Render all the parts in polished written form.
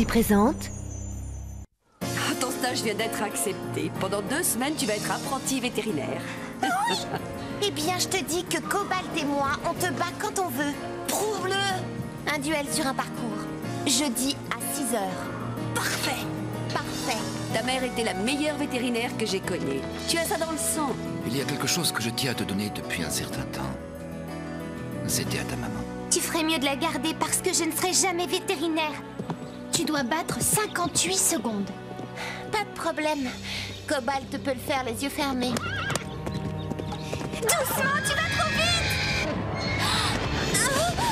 lui présente... Ton stage vient d'être accepté. Pendant 2 semaines, tu vas être apprenti vétérinaire. Oui. Eh bien, je te dis que Cobalt et moi, on te bat quand on veut. Prouve-le. Un duel sur un parcours. Jeudi à 6 heures. Parfait. Parfait. Ta mère était la meilleure vétérinaire que j'ai connue. Tu as ça dans le sang. Il y a quelque chose que je tiens à te donner depuis un certain temps. C'était à ta maman. Tu ferais mieux de la garder parce que je ne serai jamais vétérinaire. Tu dois battre 58 secondes. Pas de problème. Cobalt peut le faire les yeux fermés. Doucement, tu vas trop vite.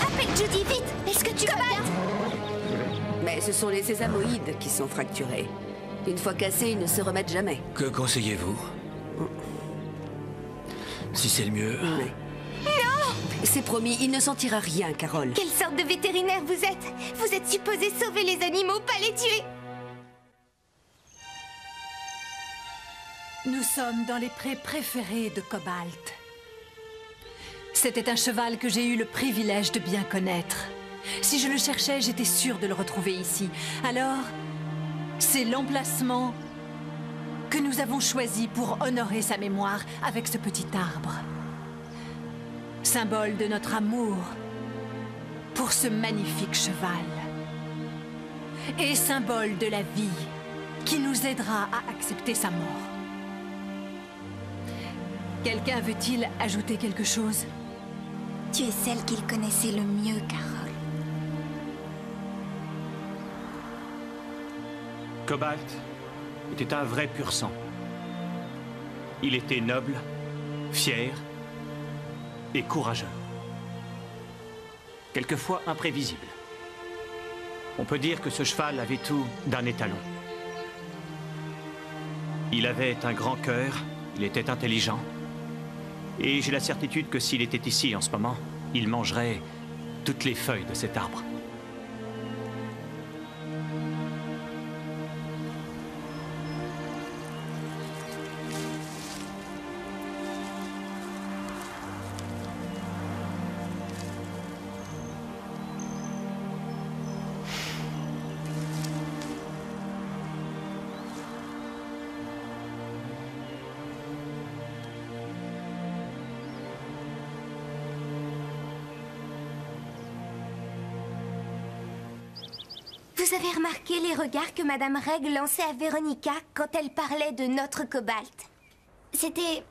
Appelle Judy, vite. Est-ce que tu vas bien? Mais ce sont les sésamoïdes qui sont fracturés. Une fois cassés, ils ne se remettent jamais. Que conseillez-vous? Si c'est le mieux... Ouais. C'est promis, il ne sentira rien, Carole. Quelle sorte de vétérinaire vous êtes? Vous êtes supposé sauver les animaux, pas les tuer. Nous sommes dans les prés préférés de Cobalt. C'était un cheval que j'ai eu le privilège de bien connaître. Si je le cherchais, j'étais sûre de le retrouver ici. Alors, c'est l'emplacement que nous avons choisi pour honorer sa mémoire avec ce petit arbre. Symbole de notre amour pour ce magnifique cheval. Et symbole de la vie qui nous aidera à accepter sa mort. Quelqu'un veut-il ajouter quelque chose? Tu es celle qu'il connaissait le mieux, Carole. Cobalt était un vrai pur sang. Il était noble, fier et courageux. Quelquefois imprévisible. On peut dire que ce cheval avait tout d'un étalon. Il avait un grand cœur, il était intelligent. Et j'ai la certitude que s'il était ici en ce moment, il mangerait toutes les feuilles de cet arbre. Vous avez remarqué les regards que Madame Reg lançait à Véronica quand elle parlait de notre Cobalt? C'était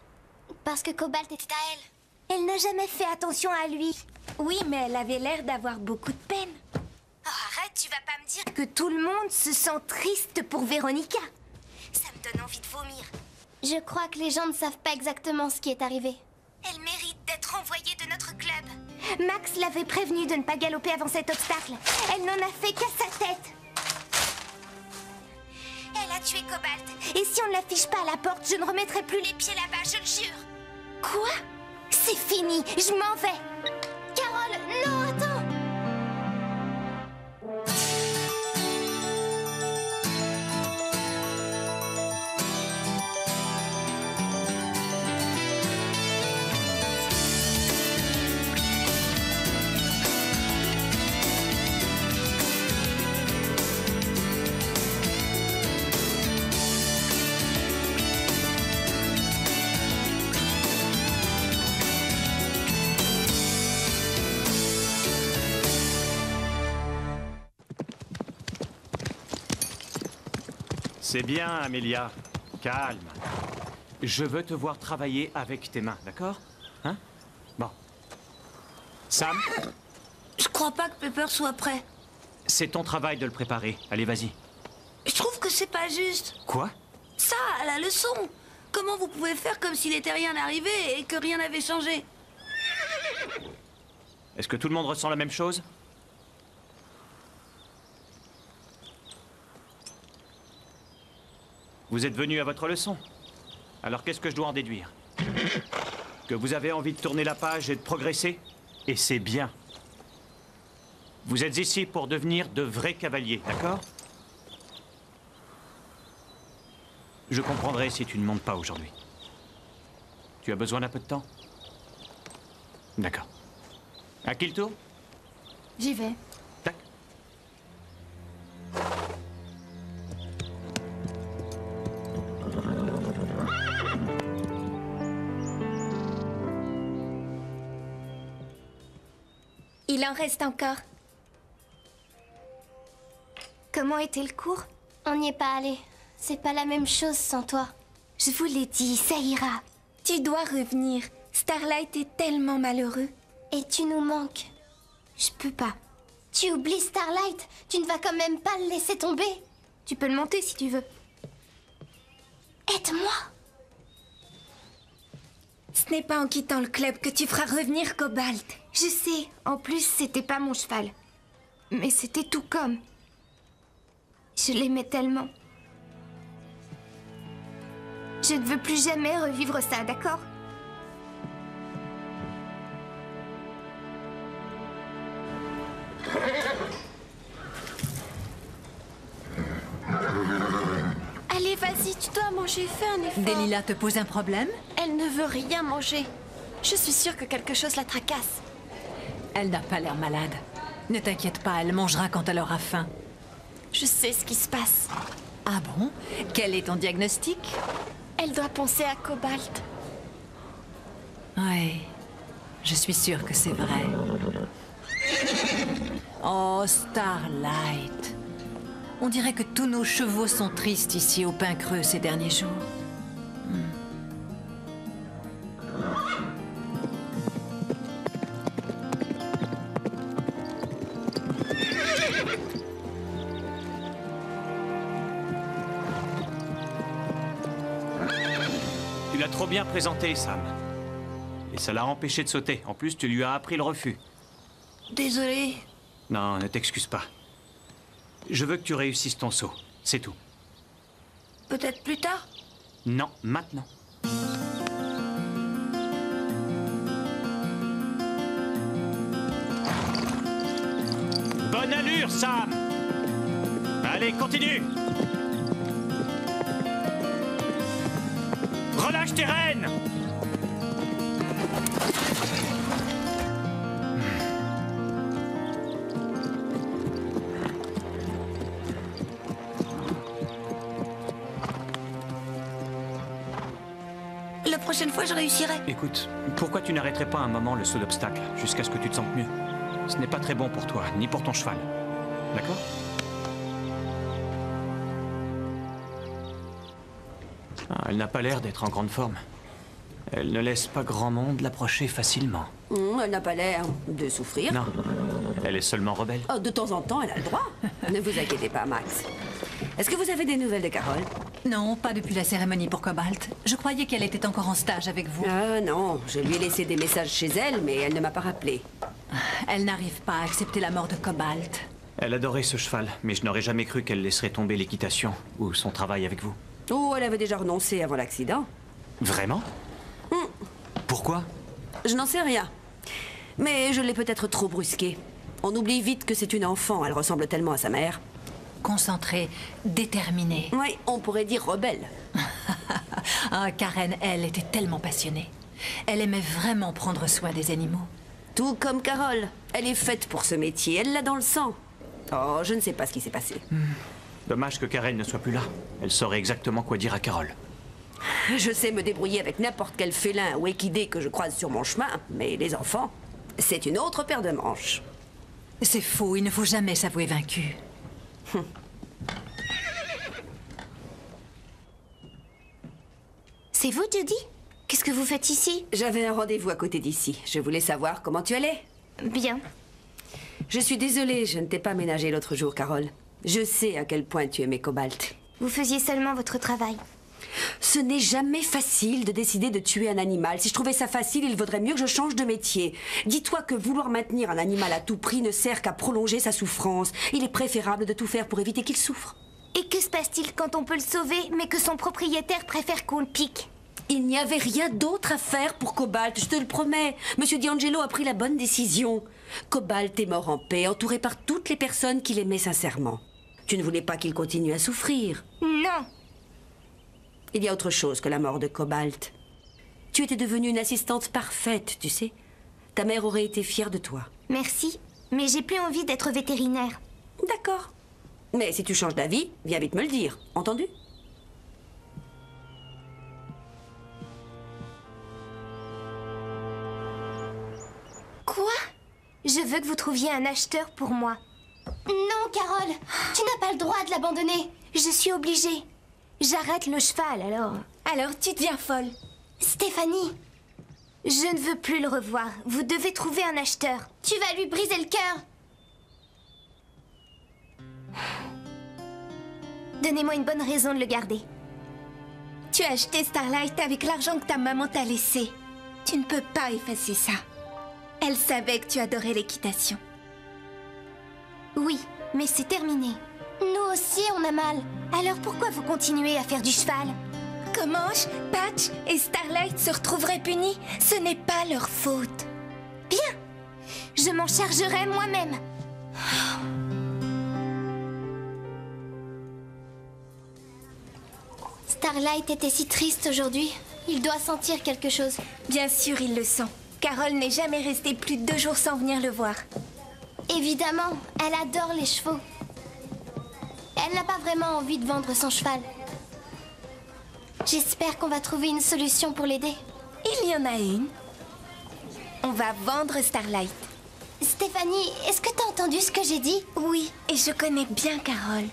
parce que Cobalt était à elle. Elle n'a jamais fait attention à lui. Oui, mais elle avait l'air d'avoir beaucoup de peine. Oh, arrête, tu vas pas me dire que tout le monde se sent triste pour Véronica. Ça me donne envie de vomir. Je crois que les gens ne savent pas exactement ce qui est arrivé. Elle mérite d'être envoyée de notre club. Max l'avait prévenue de ne pas galoper avant cet obstacle. Elle n'en a fait qu'à sa tête. Elle a tué Cobalt. Et si on ne l'affiche pas à la porte, je ne remettrai plus les pieds là-bas, je le jure. Quoi? C'est fini, je m'en vais. Carole, non, attends. C'est bien, Amelia. Calme. Je veux te voir travailler avec tes mains, d'accord? Hein? Bon. Sam? Je crois pas que Pepper soit prêt. C'est ton travail de le préparer. Allez, vas-y. Je trouve que c'est pas juste. Quoi? Ça, à la leçon. Comment vous pouvez faire comme s'il n'était rien arrivé et que rien n'avait changé? Est-ce que tout le monde ressent la même chose? Vous êtes venu à votre leçon. Alors qu'est-ce que je dois en déduire? Que vous avez envie de tourner la page et de progresser? Et c'est bien. Vous êtes ici pour devenir de vrais cavaliers, d'accord? Je comprendrai si tu ne montes pas aujourd'hui. Tu as besoin d'un peu de temps? D'accord. À qui le tour? J'y vais. Tac. Il en reste encore. Comment était le cours? On n'y est pas allé. C'est pas la même chose sans toi. Je vous l'ai dit, ça ira. Tu dois revenir. Starlight est tellement malheureux. Et tu nous manques. Je peux pas. Tu oublies Starlight. Tu ne vas quand même pas le laisser tomber. Tu peux le monter si tu veux. Aide-moi. Ce n'est pas en quittant le club que tu feras revenir Cobalt. Je sais, en plus, c'était pas mon cheval. Mais c'était tout comme. Je l'aimais tellement. Je ne veux plus jamais revivre ça, d'accord? Allez, vas-y, tu dois manger, fais un effort. Delilah te pose un problème? Elle ne veut rien manger. Je suis sûre que quelque chose la tracasse. Elle n'a pas l'air malade. Ne t'inquiète pas, elle mangera quand elle aura faim. Je sais ce qui se passe. Ah bon? Quel est ton diagnostic? Elle doit penser à Cobalt. Oui, je suis sûre que c'est vrai. Oh, Starlight. On dirait que tous nos chevaux sont tristes ici au Pin Creux ces derniers jours. Tu l'as trop bien présenté, Sam. Et ça l'a empêché de sauter. En plus, tu lui as appris le refus. Désolée. Non, ne t'excuse pas. Je veux que tu réussisses ton saut. C'est tout. Peut-être plus tard? Non, maintenant. Bonne allure, Sam! Allez, continue! Relâche tes rênes! La prochaine fois, je réussirai. Écoute, pourquoi tu n'arrêterais pas un moment le saut d'obstacle, jusqu'à ce que tu te sentes mieux? Ce n'est pas très bon pour toi, ni pour ton cheval. D'accord? Ah, elle n'a pas l'air d'être en grande forme. Elle ne laisse pas grand monde l'approcher facilement. Elle n'a pas l'air de souffrir. Non, elle est seulement rebelle. Oh, de temps en temps, elle a le droit. Ne vous inquiétez pas, Max. Est-ce que vous avez des nouvelles de Carole? Non, pas depuis la cérémonie pour Cobalt. Je croyais qu'elle était encore en stage avec vous. Ah non, je lui ai laissé des messages chez elle, mais elle ne m'a pas rappelé. Elle n'arrive pas à accepter la mort de Cobalt. Elle adorait ce cheval, mais je n'aurais jamais cru qu'elle laisserait tomber l'équitation ou son travail avec vous. Oh, elle avait déjà renoncé avant l'accident. Vraiment? Pourquoi? Je n'en sais rien. Mais je l'ai peut-être trop brusquée. On oublie vite que c'est une enfant, elle ressemble tellement à sa mère. Concentrée, déterminée. Oui, on pourrait dire rebelle. Ah, Karen, elle était tellement passionnée. Elle aimait vraiment prendre soin des animaux. Tout comme Carole. Elle est faite pour ce métier, elle l'a dans le sang. Oh, je ne sais pas ce qui s'est passé. Dommage que Karen ne soit plus là. Elle saurait exactement quoi dire à Carole. Je sais me débrouiller avec n'importe quel félin ou équidé que je croise sur mon chemin, mais les enfants, c'est une autre paire de manches. C'est faux, il ne faut jamais s'avouer vaincu. C'est vous, Judy? Qu'est-ce que vous faites ici? J'avais un rendez-vous à côté d'ici. Je voulais savoir comment tu allais. Bien. Je suis désolée, je ne t'ai pas ménagé l'autre jour, Carole. Je sais à quel point tu aimais Cobalt. Vous faisiez seulement votre travail. Ce n'est jamais facile de décider de tuer un animal. Si je trouvais ça facile, il vaudrait mieux que je change de métier. Dis-toi que vouloir maintenir un animal à tout prix ne sert qu'à prolonger sa souffrance. Il est préférable de tout faire pour éviter qu'il souffre. Et que se passe-t-il quand on peut le sauver, mais que son propriétaire préfère qu'on le pique? Il n'y avait rien d'autre à faire pour Cobalt, je te le promets. Monsieur D'Angelo a pris la bonne décision. Cobalt est mort en paix, entouré par toutes les personnes qu'il aimait sincèrement. Tu ne voulais pas qu'il continue à souffrir. Non. Il y a autre chose que la mort de Cobalt. Tu étais devenue une assistante parfaite, tu sais. Ta mère aurait été fière de toi. Merci, mais j'ai plus envie d'être vétérinaire. D'accord. Mais si tu changes d'avis, viens vite me le dire, entendu? Quoi? Je veux que vous trouviez un acheteur pour moi. Non, Carole, tu n'as pas le droit de l'abandonner. Je suis obligée. J'arrête le cheval, alors. Alors tu deviens folle. Stéphanie, Je ne veux plus le revoir. Vous devez trouver un acheteur. tu vas lui briser le cœur. Donnez-moi une bonne raison de le garder. Tu as acheté Starlight avec l'argent que ta maman t'a laissé. Tu ne peux pas effacer ça. Elle savait que tu adorais l'équitation. Oui, mais c'est terminé. Nous aussi, on a mal. Alors pourquoi vous continuez à faire du cheval? Comment Patch et Starlight se retrouveraient punis? Ce n'est pas leur faute. Bien, je m'en chargerai moi-même. Starlight était si triste aujourd'hui. Il doit sentir quelque chose. Bien sûr, il le sent. Carole n'est jamais restée plus de 2 jours sans venir le voir. Évidemment, elle adore les chevaux. Elle n'a pas vraiment envie de vendre son cheval. J'espère qu'on va trouver une solution pour l'aider. Il y en a une. On va vendre Starlight. Stéphanie, est-ce que t'as entendu ce que j'ai dit? Oui, et je connais bien Carole.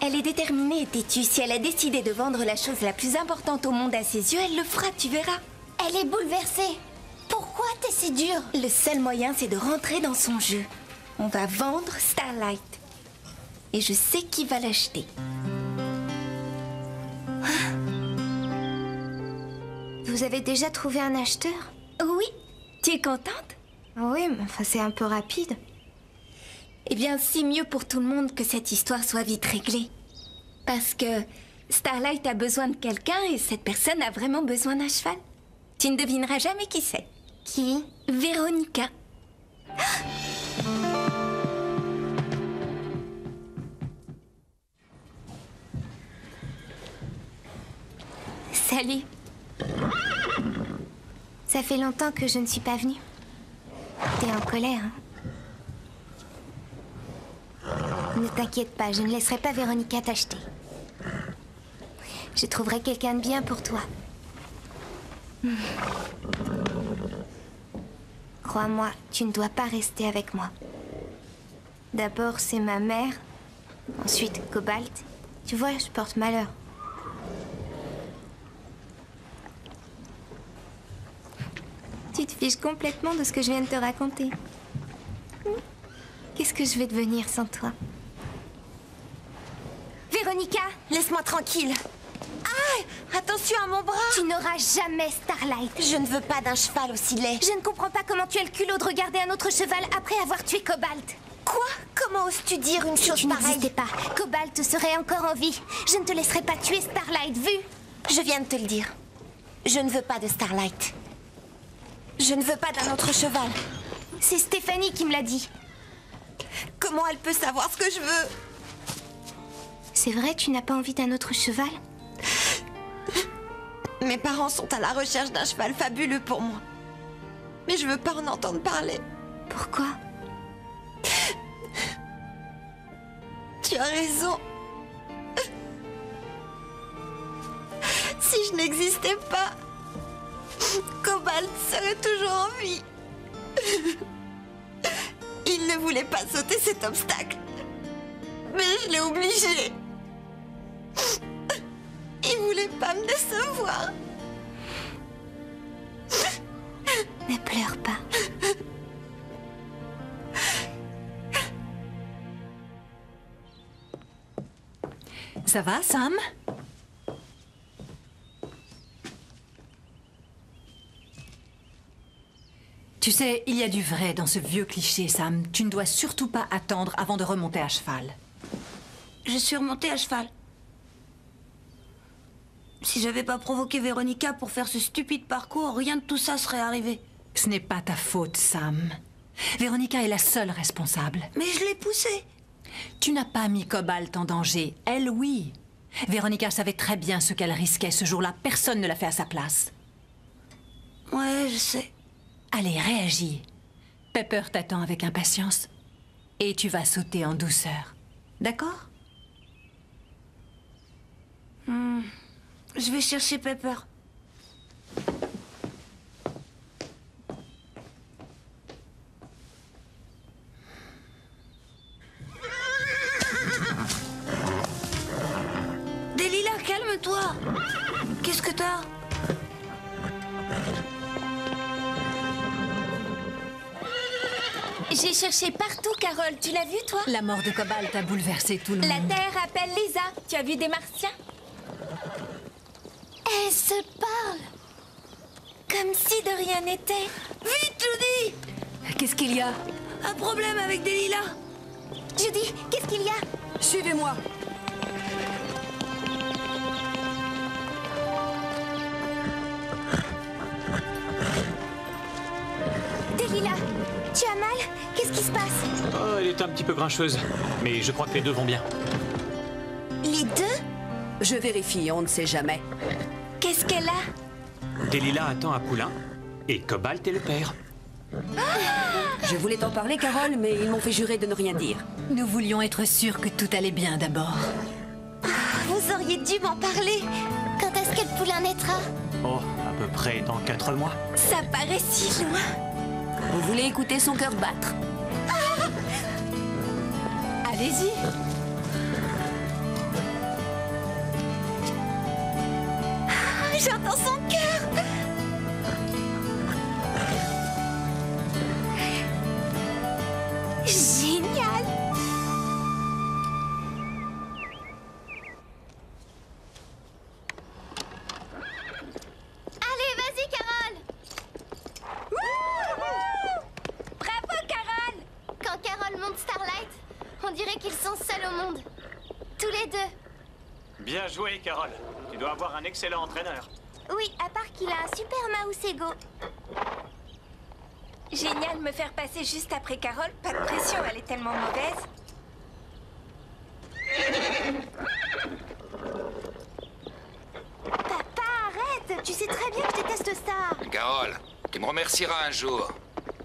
Elle est déterminée et têtue. Si elle a décidé de vendre la chose la plus importante au monde à ses yeux, elle le fera, tu verras. Elle est bouleversée. Pourquoi t'es si dure? Le seul moyen, c'est de rentrer dans son jeu. On va vendre Starlight. Et je sais qui va l'acheter. Vous avez déjà trouvé un acheteur? Oui. Tu es contente? Oui, mais enfin, c'est un peu rapide. Eh bien, c'est mieux pour tout le monde que cette histoire soit vite réglée. Parce que Starlight a besoin de quelqu'un et cette personne a vraiment besoin d'un cheval. Tu ne devineras jamais qui c'est. Qui? Véronica. Salut. Ça fait longtemps que je ne suis pas venue. T'es en colère, hein? Ne t'inquiète pas, je ne laisserai pas Véronica t'acheter. Je trouverai quelqu'un de bien pour toi. Crois-moi, tu ne dois pas rester avec moi. D'abord, c'est ma mère. Ensuite, Cobalt. Tu vois, je porte malheur. Tu te fiches complètement de ce que je viens de te raconter. Qu'est-ce que je vais devenir sans toi? Véronica, laisse-moi tranquille. Ah! Attention à mon bras! Tu n'auras jamais Starlight. Je ne veux pas d'un cheval aussi laid. Je ne comprends pas comment tu as le culot de regarder un autre cheval après avoir tué Cobalt. Quoi? Comment oses-tu dire une chose pareille? Si tu n'existais pas, Cobalt serait encore en vie. Je ne te laisserai pas tuer Starlight, vu? Je viens de te le dire. Je ne veux pas de Starlight. Je ne veux pas d'un autre cheval. C'est Stéphanie qui me l'a dit. Comment elle peut savoir ce que je veux? C'est vrai, tu n'as pas envie d'un autre cheval? Mes parents sont à la recherche d'un cheval fabuleux pour moi. Mais je veux pas en entendre parler. Pourquoi? Tu as raison. Si je n'existais pas, Cobalt serait toujours en vie. Il ne voulait pas sauter cet obstacle. Mais je l'ai obligé. Il voulait pas me décevoir. Ne pleure pas. Ça va, Sam? Tu sais, il y a du vrai dans ce vieux cliché, Sam. Tu ne dois surtout pas attendre avant de remonter à cheval. Je suis remontée à cheval. Si j'avais pas provoqué Véronica pour faire ce stupide parcours, rien de tout ça serait arrivé. Ce n'est pas ta faute, Sam. Véronica est la seule responsable. Mais je l'ai poussée. Tu n'as pas mis Cobalt en danger. Elle, oui. Véronica savait très bien ce qu'elle risquait ce jour-là. Personne ne l'a fait à sa place. Ouais, je sais. Allez, réagis. Pepper t'attend avec impatience. Et tu vas sauter en douceur. D'accord? Je vais chercher Pepper. J'ai cherché partout, Carole. Tu l'as vu, toi? La mort de Cobalt a bouleversé tout le monde. La Terre appelle Lisa. Tu as vu des Martiens? Elles se parlent. Comme si de rien n'était. Vite, Judy! Qu'est-ce qu'il y a? Un problème avec des lilas. Judy, qu'est-ce qu'il y a? Suivez-moi. Delilah, tu as mal? Qu'est-ce qui se passe? Oh, elle est un petit peu grincheuse. Mais je crois que les deux vont bien. Les deux? Je vérifie, on ne sait jamais. Qu'est-ce qu'elle a? Delilah attend un poulain. Et Cobalt est le père. Je voulais t'en parler, Carole, mais ils m'ont fait jurer de ne rien dire. Nous voulions être sûrs que tout allait bien d'abord. Vous auriez dû m'en parler. Quand est-ce que le poulain naîtra? Oh, à peu près dans 4 mois. Ça paraît si loin. Vous voulez écouter son cœur battre? Allez-y. J'entends son cœur. Génial. Allez, vas-y, Carole. Bravo, Carole. Quand Carole monte Starlight, on dirait qu'ils sont seuls au monde. Tous les deux. Bien joué, Carole. Tu dois avoir un excellent entraîneur. Oui, à part qu'il a un super mouse ego. Génial de me faire passer juste après Carole. Pas de pression, elle est tellement mauvaise. Papa, arrête! Tu sais très bien que je déteste ça. Carole, tu me remercieras un jour.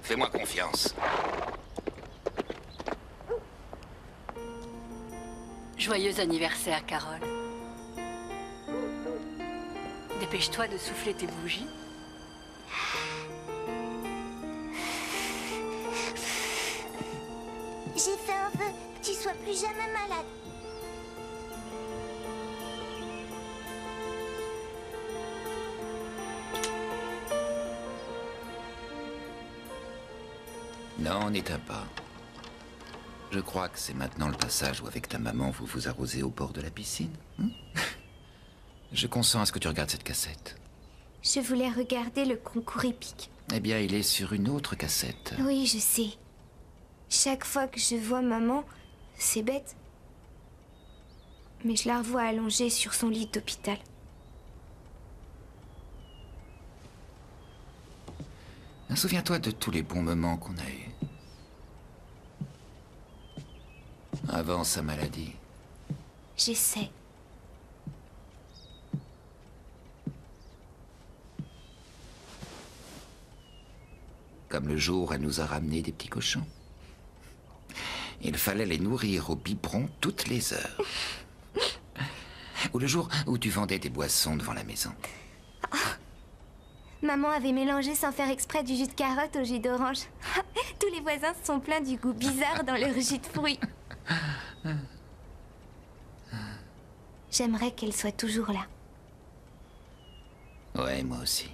Fais-moi confiance. Joyeux anniversaire, Carole. Dépêche-toi de souffler tes bougies. J'ai fait un vœu, que tu sois plus jamais malade. Non, n'éteins pas. Je crois que c'est maintenant le passage où avec ta maman vous vous arrosez au bord de la piscine. Je consens à ce que tu regardes cette cassette. Je voulais regarder le concours épique. Eh bien, il est sur une autre cassette. Oui, je sais. Chaque fois que je vois maman, c'est bête. Mais je la revois allongée sur son lit d'hôpital. Souviens-toi de tous les bons moments qu'on a eus. Avant sa maladie. J'essaie. Comme le jour où elle nous a ramené des petits cochons. Il fallait les nourrir au biberon toutes les heures. Ou le jour où tu vendais des boissons devant la maison. Maman avait mélangé sans faire exprès du jus de carotte au jus d'orange. Tous les voisins se sont plaints du goût bizarre dans leur jus de fruits. J'aimerais qu'elle soit toujours là. Ouais, moi aussi.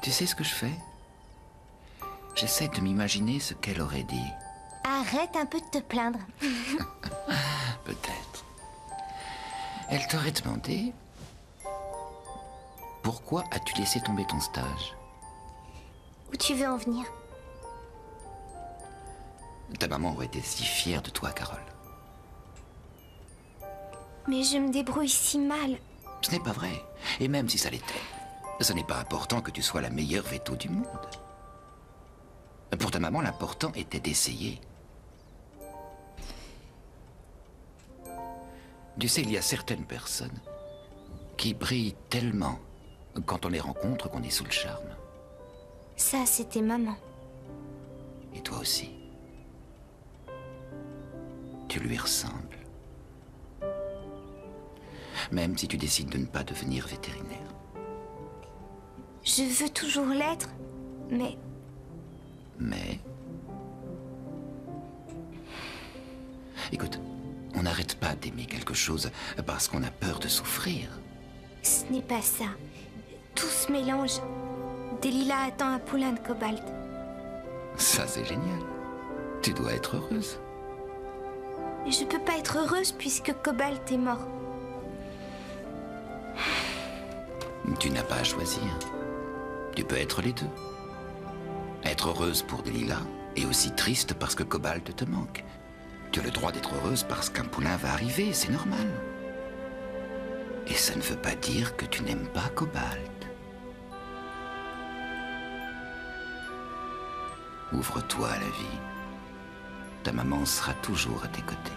Tu sais ce que je fais? J'essaie de m'imaginer ce qu'elle aurait dit. Arrête un peu de te plaindre. Peut-être. Elle t'aurait demandé... Pourquoi as-tu laissé tomber ton stage? Où tu veux en venir? Ta maman aurait été si fière de toi, Carole. Mais je me débrouille si mal. Ce n'est pas vrai. Et même si ça l'était, ce n'est pas important que tu sois la meilleure veto du monde. Pour ta maman, l'important était d'essayer. Tu sais, il y a certaines personnes qui brillent tellement quand on les rencontre qu'on est sous le charme. Ça, c'était maman. Et toi aussi. Tu lui ressembles. Même si tu décides de ne pas devenir vétérinaire. Je veux toujours l'être, mais... Mais... Écoute, on n'arrête pas d'aimer quelque chose parce qu'on a peur de souffrir. Ce n'est pas ça. Tout se mélange. Delilah attend un poulain de Cobalt. Ça, c'est génial. Tu dois être heureuse. Je peux pas être heureuse puisque Cobalt est mort. Tu n'as pas à choisir. Tu peux être les deux. Être heureuse pour Delilah et aussi triste parce que Cobalt te manque. Tu as le droit d'être heureuse parce qu'un poulain va arriver, c'est normal. Et ça ne veut pas dire que tu n'aimes pas Cobalt. Ouvre-toi à la vie. Ta maman sera toujours à tes côtés.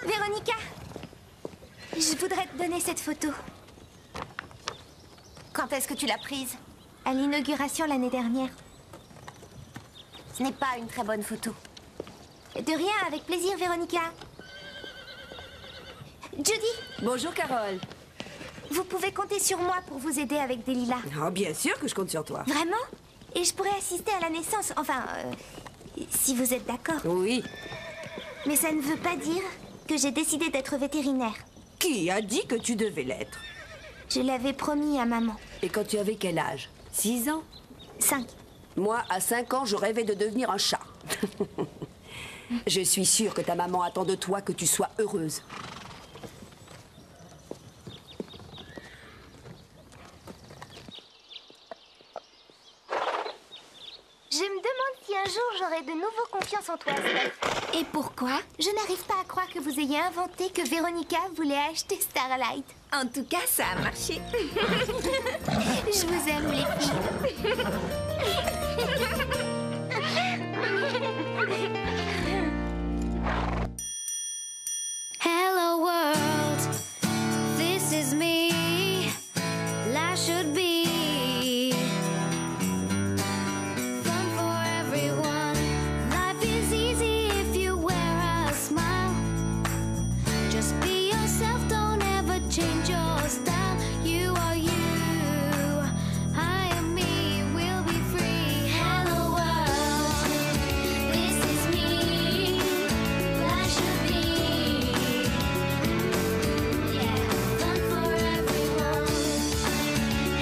Véronica, je voudrais te donner cette photo. Quand est-ce que tu l'as prise? À l'inauguration l'année dernière. Ce n'est pas une très bonne photo. De rien, avec plaisir, Véronica. Judy, Bonjour, Carole. vous pouvez compter sur moi pour vous aider avec Delilah. Oh, bien sûr que je compte sur toi. Vraiment? Et je pourrais assister à la naissance, enfin, si vous êtes d'accord. Oui. Mais ça ne veut pas dire que j'ai décidé d'être vétérinaire. Qui a dit que tu devais l'être? Je l'avais promis à maman. Et quand tu avais quel âge? 6 ans? 5. Moi, à 5 ans, je rêvais de devenir un chat. Je suis sûre que ta maman attend de toi que tu sois heureuse. Je me demande si un jour j'aurai de nouveau confiance en toi, Steph. Et pourquoi? Je n'arrive pas à croire que vous ayez inventé que Véronica voulait acheter Starlight. En tout cas, ça a marché. Je vous aime, les filles. Hello world, this is me. Life should be fun for everyone. Life is easy if you wear a smile. Just be yourself, don't ever change your style. You are you, I am me, we'll be free. Hello world, this is me. Life should be, yeah, fun for everyone.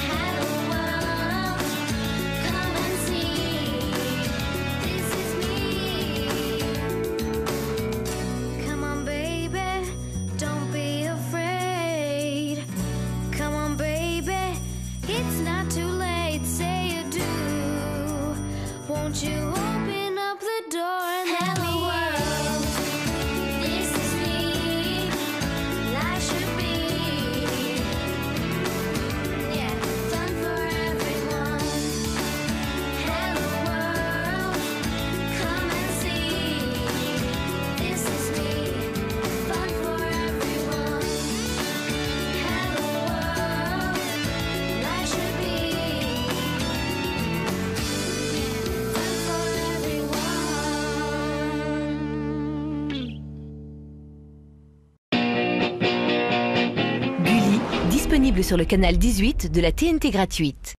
Hello world, come and see. This is me. Come on, baby, don't be afraid. Come on, baby, it's not too late. Say you do. Won't you open up the door and let me in? This is me. Life should be, yeah, fun for everyone. Hello world, come and see. This is me, fun for everyone. Hello world, life should be, fun for everyone. Gulli, disponible sur le canal 18 de la TNT gratuite.